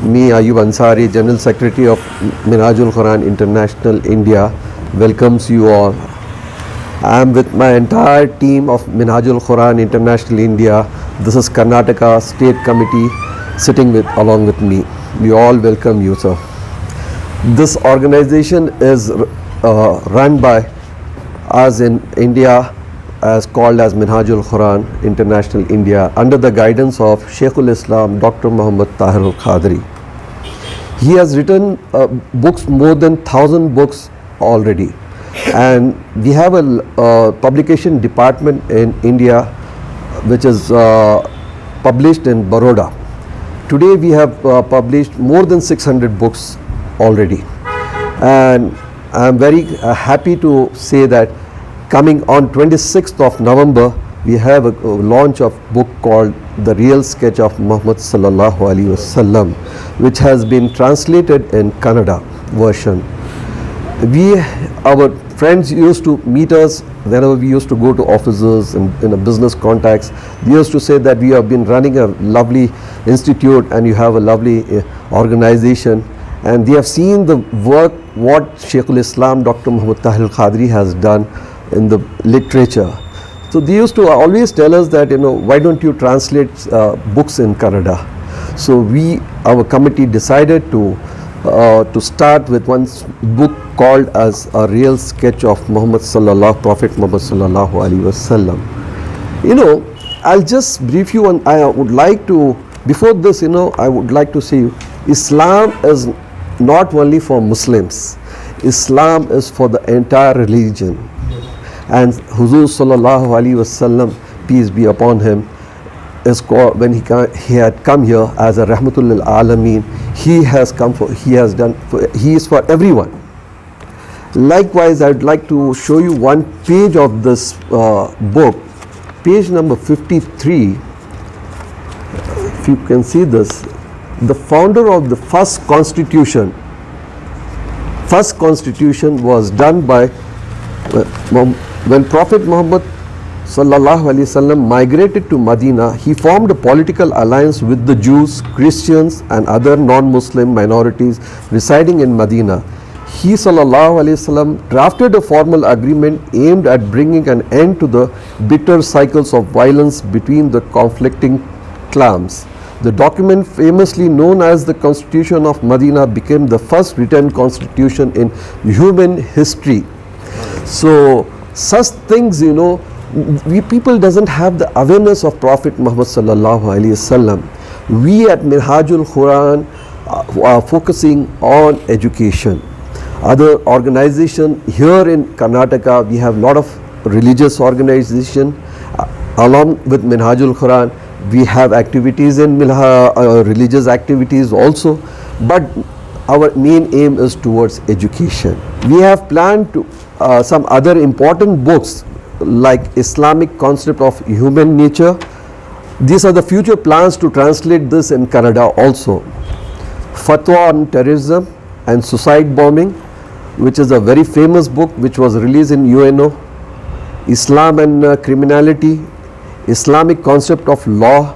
Me, Ayub Ansari, General Secretary of Minhaj Quran International India, welcomes you all. I am with my entire team of Minhaj Quran International India. This is Karnataka State Committee sitting along with me. We all welcome you, sir. This organization is run by us in India, as called as Minhaj Quran International India, under the guidance of Sheikhul Islam Dr. Muhammad Tahir al-Qadri. He has written books, more than 1,000 books already, and we have a publication department in India which is published in Baroda. Today we have published more than 600 books already, and I am very happy to say that coming on 26th of November, we have a launch of book called The Real Sketch of Muhammad Sallallahu Alaihi Wasallam, which has been translated in Kannada version. Our friends used to meet us whenever we used to go to offices and in a business contacts. They used to say that we have been running a lovely institute and you have a lovely organization, and they have seen the work what Sheikhul Islam Dr. Muhammad Tahir al-Qadri has done in the literature. So they used to always tell us that, why don't you translate books in Kannada? So our committee decided to start with one book called as A Real Sketch of Prophet Muhammad Sallallahu Alaihi Wasallam. I'll just brief you, and I would like to, before this, I would like to say Islam is not only for Muslims. Islam is for the entire religion. And Huzur Sallallahu Alaihi Wasallam, peace be upon him, is called, when he had come here as a Rahmatul lil Alameen, he is for everyone. Likewise, I would like to show you one page of this book, page number 53. If you can see this, the founder of the first constitution was done by when Prophet Muhammad Sallallahu Alaihi Wasallam migrated to Medina. He formed a political alliance with the Jews, Christians and other non-Muslim minorities residing in Medina. He Sallallahu Alaihi Wasallam drafted a formal agreement aimed at bringing an end to the bitter cycles of violence between the conflicting clans. The document, famously known as the Constitution of Medina, became the first written constitution in human history. So such things, people doesn't have the awareness of Prophet Muhammad Sallallahu Alaihi Wasallam. We at Minhajul Quran are focusing on education. Other organization here in Karnataka, we have a lot of religious organization. Along with Minhajul Quran, we have activities in religious activities also, but our main aim is towards education. We have planned to some other important books like Islamic concept of human nature. These are the future plans to translate this in Kannada also. Fatwa on terrorism and suicide bombing, which is a very famous book which was released in UNO. Islam and criminality, Islamic concept of law,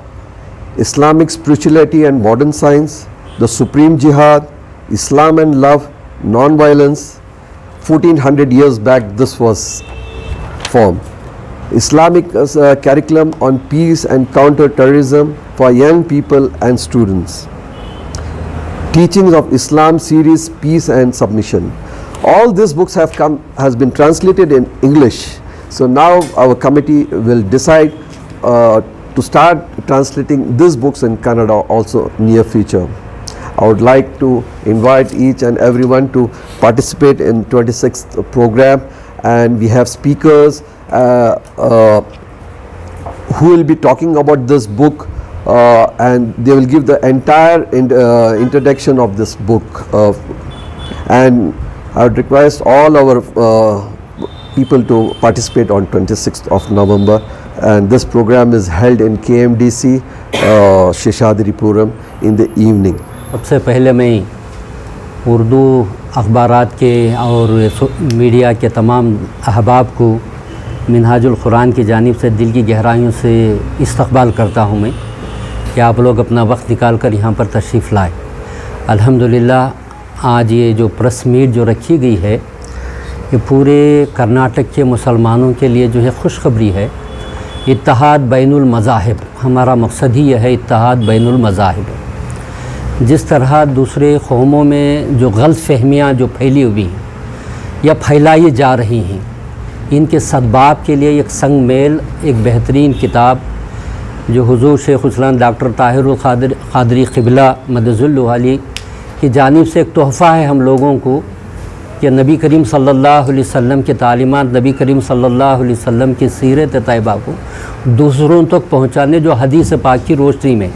Islamic spirituality and modern science, the supreme jihad, Islam and love, non-violence. 1400 years back this was formed. Islamic curriculum on peace and counter-terrorism for young people and students. Teachings of Islam series, Peace and Submission. All these books has been translated in English. So now our committee will decide to start translating these books in Kannada also near future. I would like to invite each and everyone to participate in 26th program, and we have speakers who will be talking about this book, and they will give the entire introduction of this book. And I would request all our people to participate on 26th of November, and this program is held in KMDC Sheshadripuram in the evening. सबसे पहले मैं उर्दू अखबारात के और media के तमाम अहबाब को मिनहाजुल कुरान की जानिब से दिल की गहराइयों से इस्तकबाल करता हूँ मैं कि आप लोग अपना वक्त निकाल कर यहाँ पर तशरीफ़ लाए। अल्हम्दुलिल्लाह आज ये जो प्रेस मीट जो रखी गई है ये पूरे कर्नाटक के मुसलमानों के लिए जो है खुशखबरी है। इत्तेहाद बैनुल मज़ाहिब, हमारा मकसद ही यह है इत्तेहाद बैनुल मज़ाहिब। जिस तरह दूसरे कौमों में जो गलत फहमियाँ जो फैली हुई हैं या फैलाई जा रही हैं, इनके सद्बाब के लिए एक संग मेल, एक बेहतरीन किताब जो हुज़ूर शेखुल इस्लाम डॉक्टर ताहिरुल क़ादरी क़िबला मदज़ुल्लु अलैह की जानिब से एक तोहफ़ा है हम लोगों को कि नबी करीम सल्लल्लाहु अलैहि वसल्लम के तालीमात, नबी करीम सल्लल्लाहु अलैहि वसल्लम की सीरत तैयबा को दूसरों तक पहुँचाने जो हदीस पाक की रोशनी में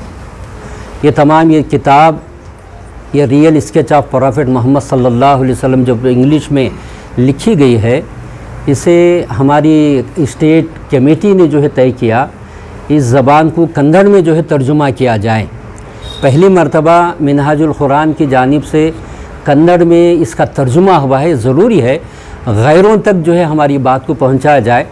ये तमाम ये किताब, ये real sketch of prophet Muhammad सल्लल्लाहु अलैहि वसल्लम जो इंग्लिश में लिखी गई है, इसे हमारी स्टेट कमेटी ने जो है तय किया इस ज़बान को कन्नड़ में जो है तर्जुमा किया जाए। पहली मरतबा मिनहाजुल कुरान की जानिब से कन्नड़ में इसका तर्जुमा हुआ है। ज़रूरी है गैरों तक जो है हमारी बात को पहुंचाया जाए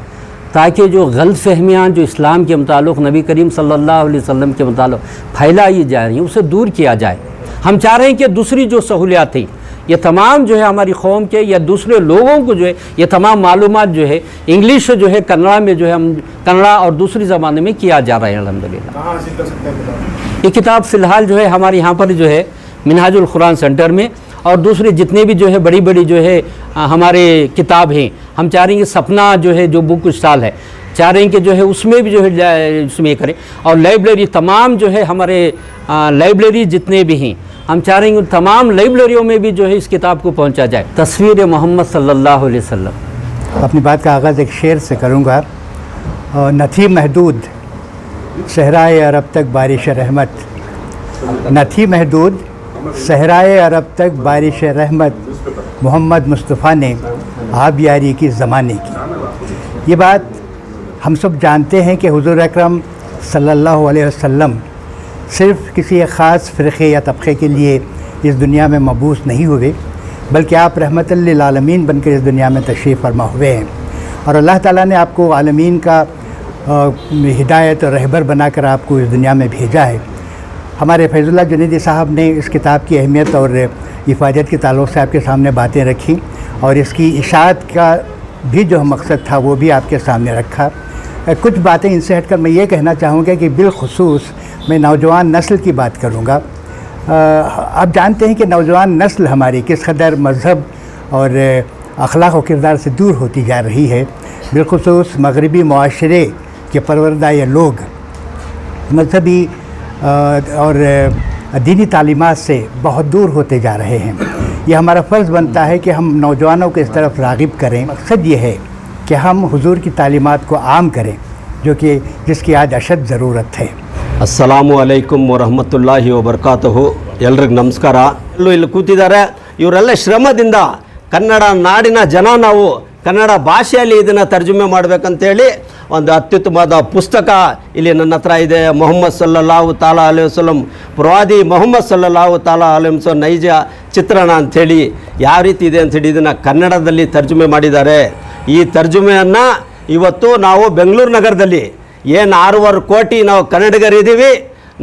ताकि जो गलत फहमियाँ जो इस्लाम के मुताल्लिक़, नबी करीम सल्लल्लाहु अलैहि वसल्लम के मुताल्लिक़ फैलाई जा रही हैं उसे दूर किया जाए। हम चाह रहे हैं कि दूसरी जो सहूलियात थी ये तमाम जो है हमारी कौम के या दूसरे लोगों को जो है ये तमाम मालूमात जो है इंग्लिश जो है कन्नड़ा में जो है हम कन्नड़ा और दूसरी ज़बानों में किया जा रहा है। अल्हम्दुलिल्लाह कहाँ हासिल कर सकते हैं? ये किताब फ़िलहाल जो है हमारे यहाँ पर जो है मिनहाजुल कुरान सेंटर में और दूसरे जितने भी जो है बड़ी बड़ी जो है हमारे किताब हैं, हम चाह रहे हैं कि सपना जो है जो बुक स्टॉल है, चाह रहे हैं कि जो है उसमें भी जो है उसमें करें। और लाइब्रेरी तमाम जो है हमारे लाइब्रेरी जितने भी हैं हम चाह रहे हैं तमाम लाइब्रेरियों में भी जो है इस किताब को पहुंचा जाए। तस्वीर मोहम्मद सल्लल्लाहु अलैहि वसल्लम। अपनी बात का आगाज़ एक शेर से करूँगा। न थी महदूद सहराए अरब तक बारिश रहमत, न थी महदूद सहराए अरब तक बारिश रहमत, मोहम्मद मुस्तफ़ा ने आब यारी की ज़माने की। ये बात हम सब जानते हैं कि हुज़ूर अकरम सल्लल्लाहु अलैहि वसल्लम सिर्फ़ किसी एक ख़ास फ़िरक़े या तबक़े के लिए इस दुनिया में मबूस नहीं हुए, बल्कि आप रहमतल लिल आलमीन बनकर इस दुनिया में तशरीफ़ फरमा हुए हैं। और अल्लाह ताला ने आपको आलमीन का हिदायत और रहबर बनाकर आपको इस दुनिया में भेजा है। हमारे फैज़ुल्लाह जुनैदी साहब ने इस किताब की अहमियत और हिफाजत के ताल्लुक़ से आपके सामने बातें रखी और इसकी इशाअत का भी जो मकसद था वो भी आपके सामने रखा। कुछ बातें इनसे हटकर मैं ये कहना चाहूँगा कि बिलखुसूस मैं नौजवान नस्ल की बात करूँगा। आप जानते हैं कि नौजवान नस्ल हमारी किस कदर मज़हब और अखलाक व किरदार से दूर होती जा रही है। बिलखुसूस मगरबी मुआशरे के परवरदा ये लोग मजहबी और दीनी तालीमात से बहुत दूर होते जा रहे हैं। ये हमारा फ़र्ज़ बनता है कि हम नौजवानों को इस तरफ राग़िब करें। मकसद ये है कि हम हुज़ूर की तालीमात को आम करें जो कि जिसकी आज अशद ज़रूरत है। ಅಸ್ಸಲಾಮು ಅಲೈಕುಮ್ ವರಹಮತುಲ್ಲಾಹಿ ವಬರ್ಕಾತುಹು. ಎಲ್ರಿಗೂ ನಮಸ್ಕಾರ. ಇಲ್ಲಿ ಕೂತಿದ್ದಾರೆ ಇವರೆಲ್ಲ ಶ್ರಮದಿಂದ ಕನ್ನಡ ನಾಡಿನ ಜನ ನಾವು ಕನ್ನಡ ಭಾಷೆಯಲ್ಲಿ ಇದನ್ನು ತರ್ಜುಮೆ ಮಾಡಬೇಕಂತೇಳಿ ಒಂದು ಅತ್ಯುತ್ತಮವಾದ ಪುಸ್ತಕ ಇಲ್ಲಿ ನನ್ನ ಹತ್ರ ಇದೆ. ಮೊಹಮ್ಮದ್ ಸಲ್ಲಲ್ಲಾಹು ತಾಲಾ ಅಲೈಹಿ ವಸಲ್ಲಂ, ಪ್ರವಾದಿ ಮೊಹಮ್ಮದ್ ಸಲ್ಲಲ್ಲಾಹು ತಾಲಾ ಅಲೈಹಿ ವಸಲ್ಲಂ ನೈಜ ಚಿತ್ರಣ ಅಂಥೇಳಿ ಯಾವ ರೀತಿ ಇದೆ ಅಂಥೇಳಿ ಇದನ್ನು ಕನ್ನಡದಲ್ಲಿ ತರ್ಜುಮೆ ಮಾಡಿದ್ದಾರೆ. ಈ ತರ್ಜುಮೆಯನ್ನು ಇವತ್ತು ನಾವು ಬೆಂಗಳೂರು ನಗರದಲ್ಲಿ ಏನು 6.25 ಕೋಟಿ ನಾವು ಕನ್ನಡಿಗರಿದ್ದೀವಿ,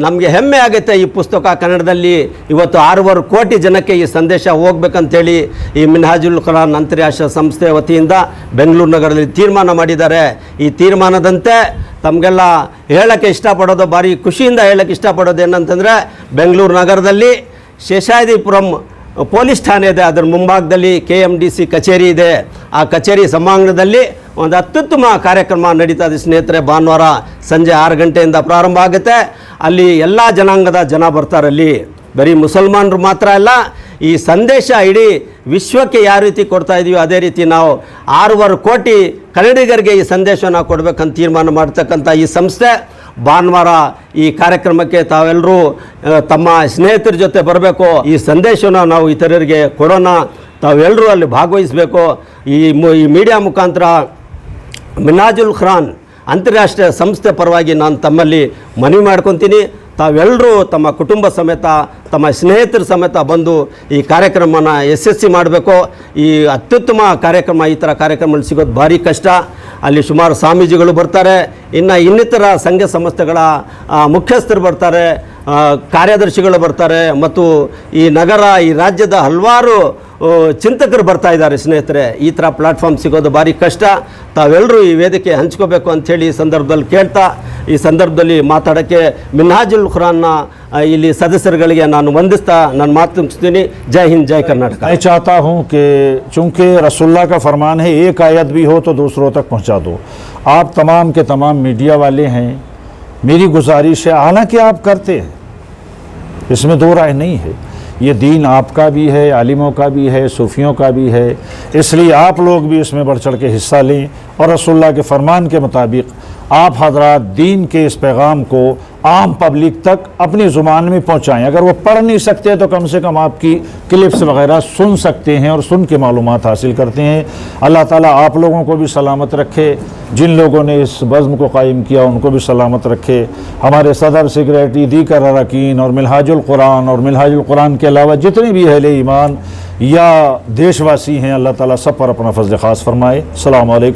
ನಮಗೆ ಹೆಮ್ಮೆ ಆಗುತ್ತೆ ಈ ಪುಸ್ತಕ ಕನ್ನಡದಲ್ಲಿ ಇವತ್ತು 6.25 ಕೋಟಿ ಜನಕ್ಕೆ ಈ ಸಂದೇಶ ಹೋಗ್ಬೇಕಂತೇಳಿ ಈ ಮಿನ್ಹಾಜುಲ್ ಕುರಾನ್ ಅಂತಾರಾಷ್ಟ್ರೀಯ ಸಂಸ್ಥೆ ವತಿಯಿಂದ ಬೆಂಗಳೂರು ನಗರದಲ್ಲಿ ತೀರ್ಮಾನ ಮಾಡಿದ್ದಾರೆ. ಈ ತೀರ್ಮಾನದಂತೆ ತಮಗೆಲ್ಲ ಹೇಳೋಕ್ಕೆ ಇಷ್ಟಪಡೋದು, ಭಾರಿ ಖುಷಿಯಿಂದ ಹೇಳೋಕ್ಕೆ ಇಷ್ಟಪಡೋದು ಏನಂತಂದರೆ ಬೆಂಗಳೂರು ನಗರದಲ್ಲಿ ಶೇಷಾದ್ರಿಪುರಂ ಪೊಲೀಸ್ ಠಾಣೆ ಇದೆ, ಅದರ ಮುಂಭಾಗದಲ್ಲಿ KMDC ಕಚೇರಿ ಇದೆ. ಆ ಕಚೇರಿ ಸಭಾಂಗಣದಲ್ಲಿ ಒಂದು ಅತ್ಯುತ್ತಮ ಕಾರ್ಯಕ್ರಮ ನಡೀತಾ ಇದೆ ಸ್ನೇಹಿತರೆ. ಭಾನುವಾರ ಸಂಜೆ 6 ಗಂಟೆಯಿಂದ ಪ್ರಾರಂಭ ಆಗುತ್ತೆ. ಅಲ್ಲಿ ಎಲ್ಲ ಜನಾಂಗದ ಜನ ಬರ್ತಾರೆ. ಅಲ್ಲಿ ಬರೀ ಮುಸಲ್ಮಾನರು ಮಾತ್ರ ಅಲ್ಲ, ಈ ಸಂದೇಶ ಇಡೀ ವಿಶ್ವಕ್ಕೆ ಯಾವ ರೀತಿ ಕೊಡ್ತಾ ಇದೀವಿ ಅದೇ ರೀತಿ ನಾವು 6.25 ಕೋಟಿ ಕನ್ನಡಿಗರಿಗೆ ಈ ಸಂದೇಶವನ್ನು ಕೊಡಬೇಕಂತ ತೀರ್ಮಾನ ಮಾಡ್ತಕ್ಕಂಥ ಈ ಸಂಸ್ಥೆ ಭಾನುವಾರ ಈ ಕಾರ್ಯಕ್ರಮಕ್ಕೆ ತಾವೆಲ್ಲರೂ ತಮ್ಮ ಸ್ನೇಹಿತರ ಜೊತೆ ಬರಬೇಕು. ಈ ಸಂದೇಶವನ್ನು ನಾವು ಇತರರಿಗೆ ಕೊಡೋಣ, ತಾವೆಲ್ಲರೂ ಅಲ್ಲಿ ಭಾಗವಹಿಸಬೇಕು. ಈ ಮೀಡಿಯಾ ಮುಖಾಂತರ ಮಿನ್ಹಾಜುಲ್ ಕುರಾನ್ ಅಂತಾರಾಷ್ಟ್ರೀಯ ಸಂಸ್ಥೆ ಪರವಾಗಿ ನಾನು ತಮ್ಮಲ್ಲಿ ಮನವಿ ಮಾಡ್ಕೊತೀನಿ. ತಾವೆಲ್ಲರೂ ತಮ್ಮ ಕುಟುಂಬ ಸಮೇತ ತಮ್ಮ ಸ್ನೇಹಿತರ ಸಮೇತ ಬಂದು ಈ ಕಾರ್ಯಕ್ರಮನ ಯಶಸ್ವಿ ಮಾಡಬೇಕು. ಈ ಅತ್ಯುತ್ತಮ ಕಾರ್ಯಕ್ರಮ, ಈ ಥರ ಕಾರ್ಯಕ್ರಮಗಳು ಸಿಗೋದು ಭಾರಿ ಕಷ್ಟ. ಅಲ್ಲಿ ಸುಮಾರು ಸ್ವಾಮೀಜಿಗಳು ಬರ್ತಾರೆ, ಇನ್ನಿತರ ಸಂಘ ಸಂಸ್ಥೆಗಳ ಮುಖ್ಯಸ್ಥರು ಬರ್ತಾರೆ, ಕಾರ್ಯದರ್ಶಿಗಳು ಬರ್ತಾರೆ ಮತ್ತು ಈ ನಗರ ಈ ರಾಜ್ಯದ ಹಲವಾರು ಚಿಂತಕರು ಬರ್ತಾ ಇದ್ದಾರೆ ಸ್ನೇಹಿತರೆ. ಈ ಥರ ಪ್ಲಾಟ್ಫಾರ್ಮ್ ಸಿಗೋದು ಭಾರಿ ಕಷ್ಟ. ತಾವೆಲ್ಲರೂ ಈ ವೇದಿಕೆ ಹಂಚ್ಕೋಬೇಕು ಅಂಥೇಳಿ ಈ ಸಂದರ್ಭದಲ್ಲಿ ಕೇಳ್ತಾ, ಈ ಸಂದರ್ಭದಲ್ಲಿ ಮಾತಾಡೋಕ್ಕೆ ಮಿನ್ಹಾಜುಲ್ ಖುರಾನ್ನ ಇಲ್ಲಿ ಸದಸ್ಯರುಗಳಿಗೆ ನಾನು ವಂದಿಸ್ತಾ ನನ್ನ ಮಾತು ಮುಗಿಸ್ತೀನಿ. ಜೈ ಹಿಂದ್, ಜೈ ಕರ್ನಾಟಕ. मैं चाहता हूँ कि चूँकि रसूलुल्लाह का फरमान है एक आयत भी हो तो दूसरों तक पहुँचा दो। आप तमाम के तमाम मीडिया वाले हैं, मेरी गुजारिश है, हालांकि आप करते हैं, इसमें दो राय नहीं है, ये दीन आपका भी है, आलिमों का भी है, सूफियों का भी है, इसलिए आप लोग भी इसमें बढ़ चढ़ के हिस्सा लें और रसूलुल्लाह के फरमान के मुताबिक आप हजरात दीन के इस पैगाम को आम पब्लिक तक अपनी ज़ुबान में पहुँचाएँ। अगर वो पढ़ नहीं सकते तो कम से कम आपकी क्लिप्स वगैरह सुन सकते हैं और सुन के मालूमात हासिल करते हैं। अल्लाह ताला आप लोगों को भी सलामत रखे, जिन लोगों ने इस बज़्म को कायम किया उनको भी सलामत रखे। हमारे सदर सेक्रेटरी दीकर अरकान और मिनहाजुल कुरान के अलावा जितने भी अहले ईमान या देशवासी हैं, अल्लाह ताला सब पर अपना फज़ल ख़ास फरमाए। अस्सलामु अलैकुम।